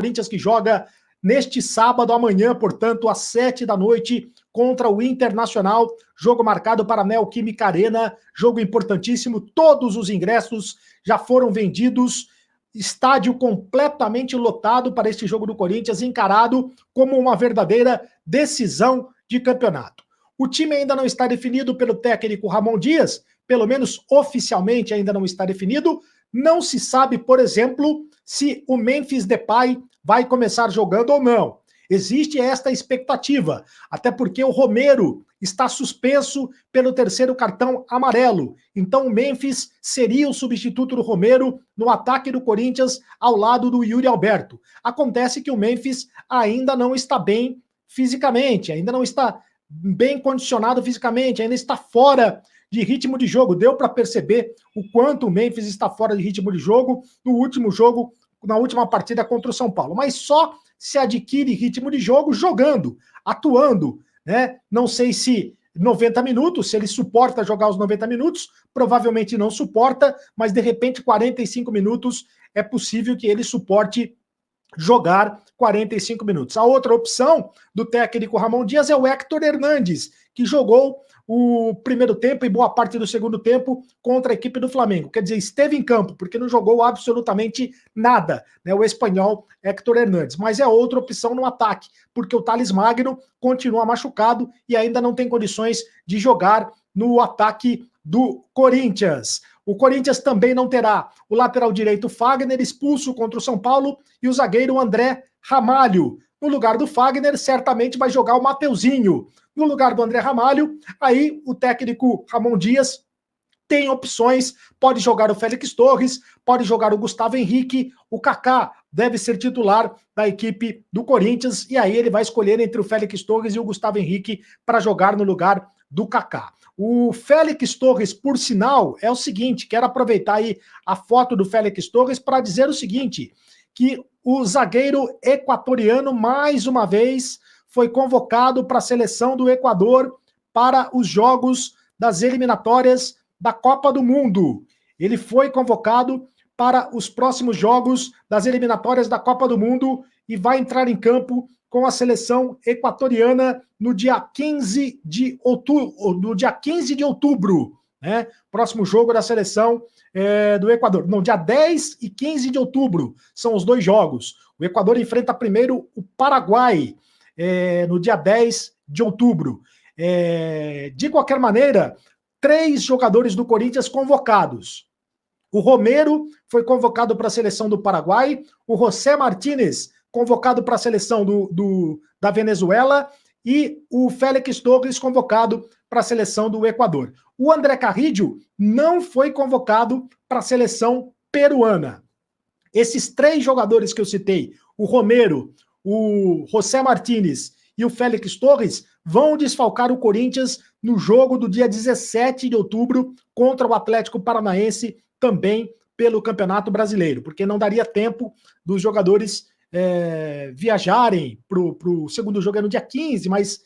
Corinthians que joga neste sábado, amanhã, portanto, às 7 da noite, contra o Internacional, jogo marcado para a Neoquímica Arena, jogo importantíssimo, todos os ingressos já foram vendidos, estádio completamente lotado para este jogo do Corinthians, encarado como uma verdadeira decisão de campeonato. O time ainda não está definido pelo técnico Ramon Dias, pelo menos oficialmente ainda não está definido, não se sabe, por exemplo, se o Memphis Depay vai começar jogando ou não. Existe esta expectativa, até porque o Romero está suspenso pelo terceiro cartão amarelo. Então o Memphis seria o substituto do Romero no ataque do Corinthians ao lado do Yuri Alberto. Acontece que o Memphis ainda não está bem fisicamente, ainda não está bem condicionado fisicamente, ainda está fora de ritmo de jogo. Deu para perceber o quanto o Memphis está fora de ritmo de jogo no último jogo, na última partida contra o São Paulo. Mas só se adquire ritmo de jogo jogando, atuando, né? Não sei se 90 minutos, se ele suporta jogar os 90 minutos, provavelmente não suporta, mas de repente 45 minutos é possível que ele suporte jogar 45 minutos. A outra opção do técnico Ramon Dias é o Héctor Hernandes, que jogou o primeiro tempo e boa parte do segundo tempo contra a equipe do Flamengo. Quer dizer, esteve em campo, porque não jogou absolutamente nada, né, o espanhol Héctor Hernandes. Mas é outra opção no ataque, porque o Thales Magno continua machucado e ainda não tem condições de jogar no ataque do Corinthians. O Corinthians também não terá o lateral direito Fagner, expulso contra o São Paulo, e o zagueiro André Ramalho. No lugar do Fagner, certamente vai jogar o Mateuzinho. No lugar do André Ramalho, aí o técnico Ramon Dias tem opções, pode jogar o Félix Torres, pode jogar o Gustavo Henrique, o Kaká deve ser titular da equipe do Corinthians, e aí ele vai escolher entre o Félix Torres e o Gustavo Henrique para jogar no lugar do Kaká. O Félix Torres, por sinal, é o seguinte, quero aproveitar aí a foto do Félix Torres para dizer o seguinte, que o zagueiro equatoriano, mais uma vez, foi convocado para a seleção do Equador para os jogos das eliminatórias da Copa do Mundo. Ele foi convocado para os próximos jogos das eliminatórias da Copa do Mundo e vai entrar em campo com a seleção equatoriana no dia 15 de outubro, né? Próximo jogo da seleção do Equador. Não, dia 10 e 15 de outubro são os dois jogos. O Equador enfrenta primeiro o Paraguai no dia 10 de outubro. De qualquer maneira, 3 jogadores do Corinthians convocados. O Romero foi convocado para a seleção do Paraguai, o José Martínez convocado para a seleção da Venezuela e o Félix Torres convocado para a seleção do Equador. O André Carrillo não foi convocado para a seleção peruana. Esses 3 jogadores que eu citei, o Romero, o José Martínez e o Félix Torres, vão desfalcar o Corinthians no jogo do dia 17 de outubro contra o Atlético Paranaense, também pelo Campeonato Brasileiro, porque não daria tempo dos jogadores viajarem para o segundo jogo no dia 15, mas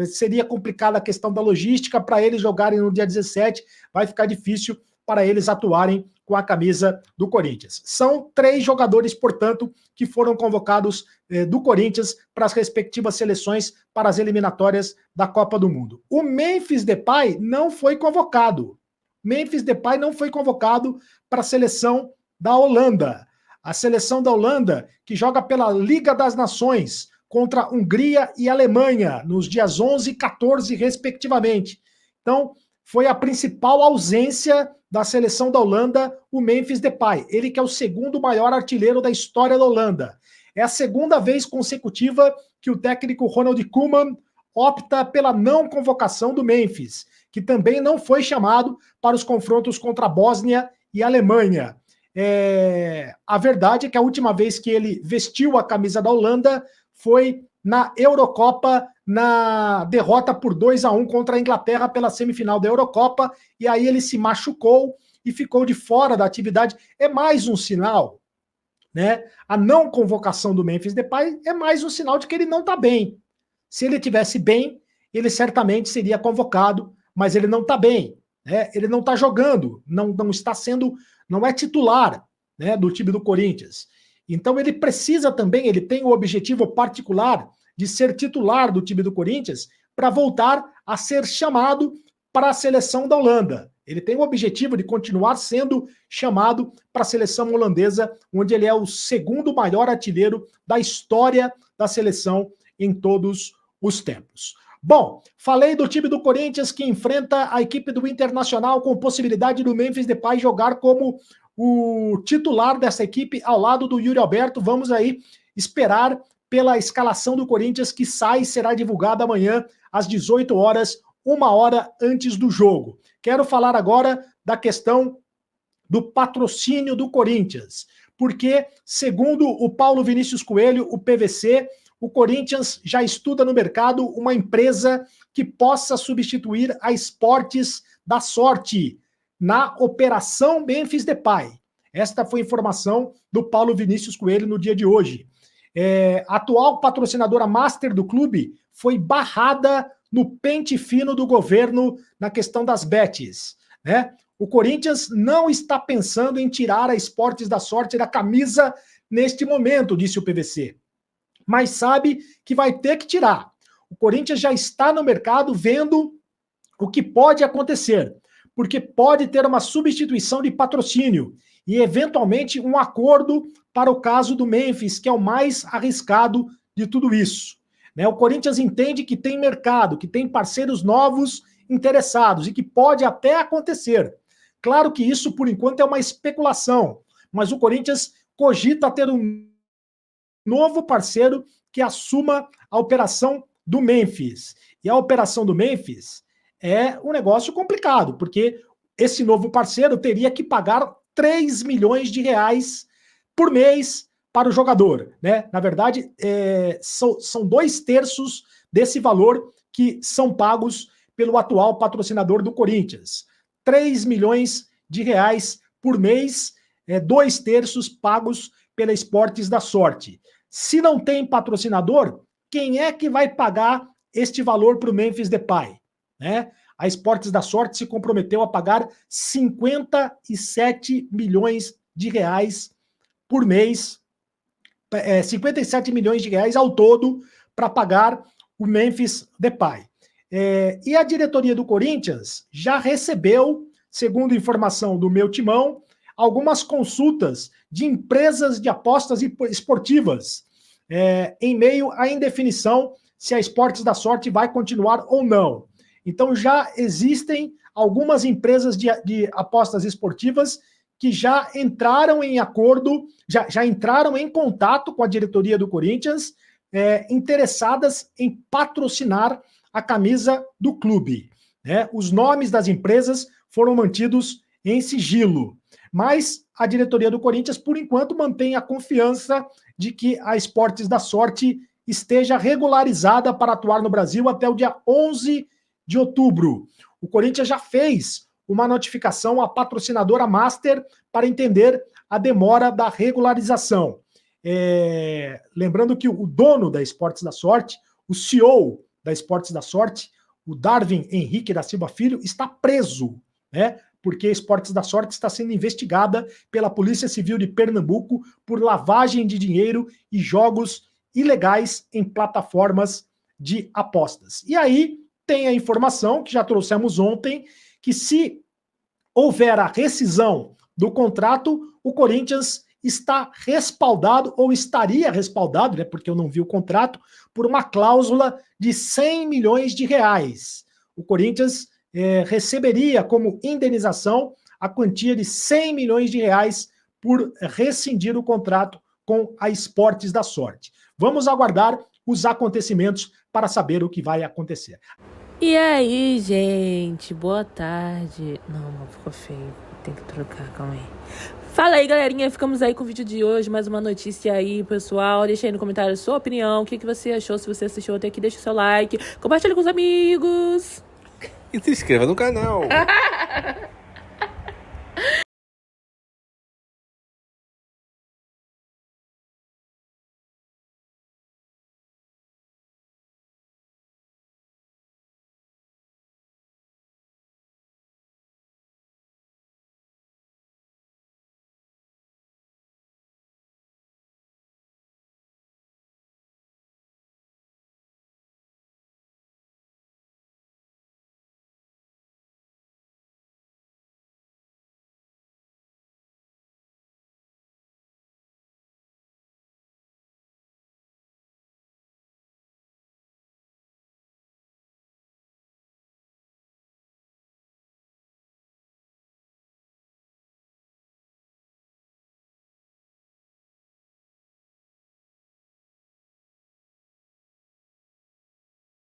seria complicada a questão da logística para eles jogarem no dia 17, vai ficar difícil para eles atuarem com a camisa do Corinthians. São 3 jogadores, portanto, que foram convocados do Corinthians para as respectivas seleções para as eliminatórias da Copa do Mundo. O Memphis Depay não foi convocado. Memphis Depay não foi convocado para a seleção da Holanda. A seleção da Holanda, que joga pela Liga das Nações contra Hungria e Alemanha, nos dias 11 e 14, respectivamente. Então, foi a principal ausência da seleção da Holanda, o Memphis Depay. Ele que é o segundo maior artilheiro da história da Holanda. É a segunda vez consecutiva que o técnico Ronald Koeman opta pela não convocação do Memphis, que também não foi chamado para os confrontos contra a Bósnia e a Alemanha. A verdade é que a última vez que ele vestiu a camisa da Holanda foi na Eurocopa, na derrota por 2-1 contra a Inglaterra pela semifinal da Eurocopa, e aí ele se machucou e ficou de fora da atividade. É mais um sinal, né? A não convocação do Memphis Depay é mais um sinal de que ele não está bem. Se ele estivesse bem, ele certamente seria convocado, mas ele não está bem, né? Ele não está jogando, não está sendo, não é titular, né, do time do Corinthians. Então ele precisa também, ele tem o objetivo particular de ser titular do time do Corinthians para voltar a ser chamado para a seleção da Holanda. Ele tem o objetivo de continuar sendo chamado para a seleção holandesa, onde ele é o segundo maior artilheiro da história da seleção em todos os tempos. Bom, falei do time do Corinthians que enfrenta a equipe do Internacional com possibilidade do Memphis Depay jogar como o titular dessa equipe ao lado do Yuri Alberto. Vamos aí esperar pela escalação do Corinthians que sai e será divulgada amanhã às 18 horas, 1 hora antes do jogo. Quero falar agora da questão do patrocínio do Corinthians, porque, segundo o Paulo Vinícius Coelho, o PVC, o Corinthians já estuda no mercado uma empresa que possa substituir a Esportes da Sorte na Operação Memphis Depay. Esta foi a informação do Paulo Vinícius Coelho no dia de hoje. A atual patrocinadora master do clube foi barrada no pente fino do governo na questão das bets, né? O Corinthians não está pensando em tirar a Esportes da Sorte da camisa neste momento, disse o PVC. Mas sabe que vai ter que tirar. O Corinthians já está no mercado vendo o que pode acontecer, porque pode ter uma substituição de patrocínio e, eventualmente, um acordo para o caso do Memphis, que é o mais arriscado de tudo isso. O Corinthians entende que tem mercado, que tem parceiros novos interessados e que pode até acontecer. Claro que isso, por enquanto, é uma especulação, mas o Corinthians cogita ter um novo parceiro que assuma a operação do Memphis. E a operação do Memphis é um negócio complicado, porque esse novo parceiro teria que pagar 3 milhões de reais por mês para o jogador, né? Na verdade, são 2/3 desse valor que são pagos pelo atual patrocinador do Corinthians. 3 milhões de reais por mês, 2/3 pagos pela Esportes da Sorte. Se não tem patrocinador, quem é que vai pagar este valor para o Memphis Depay? Né? A Esportes da Sorte se comprometeu a pagar 57 milhões de reais por mês, 57 milhões de reais ao todo para pagar o Memphis Depay. E a diretoria do Corinthians já recebeu, segundo informação do meu timão, algumas consultas de empresas de apostas esportivas, em meio à indefinição se a Esportes da Sorte vai continuar ou não. Então já existem algumas empresas de apostas esportivas que já entraram em acordo, já entraram em contato com a diretoria do Corinthians, interessadas em patrocinar a camisa do clube. Os nomes das empresas foram mantidos em sigilo, mas a diretoria do Corinthians, por enquanto, mantém a confiança de que a Esportes da Sorte esteja regularizada para atuar no Brasil até o dia 11 de outubro. O Corinthians já fez uma notificação à patrocinadora Master para entender a demora da regularização. Lembrando que o dono da Esportes da Sorte, o CEO da Esportes da Sorte, o Darwin Henrique da Silva Filho, está preso, né? Porque a Esportes da Sorte está sendo investigada pela Polícia Civil de Pernambuco por lavagem de dinheiro e jogos ilegais em plataformas de apostas. E aí tem a informação, que já trouxemos ontem, que se houver a rescisão do contrato, o Corinthians está respaldado, ou estaria respaldado, né, porque eu não vi o contrato, por uma cláusula de 100 milhões de reais. O Corinthians receberia como indenização a quantia de 100 milhões de reais por rescindir o contrato com a Esportes da Sorte. Vamos aguardar os acontecimentos para saber o que vai acontecer. E aí, gente, boa tarde. Não, ficou feio, tem que trocar, calma aí. Fala aí, galerinha, ficamos aí com o vídeo de hoje, mais uma notícia aí, pessoal. Deixa aí no comentário a sua opinião, o que você achou, se você assistiu até aqui, deixa o seu like, compartilha com os amigos. E se inscreva no canal.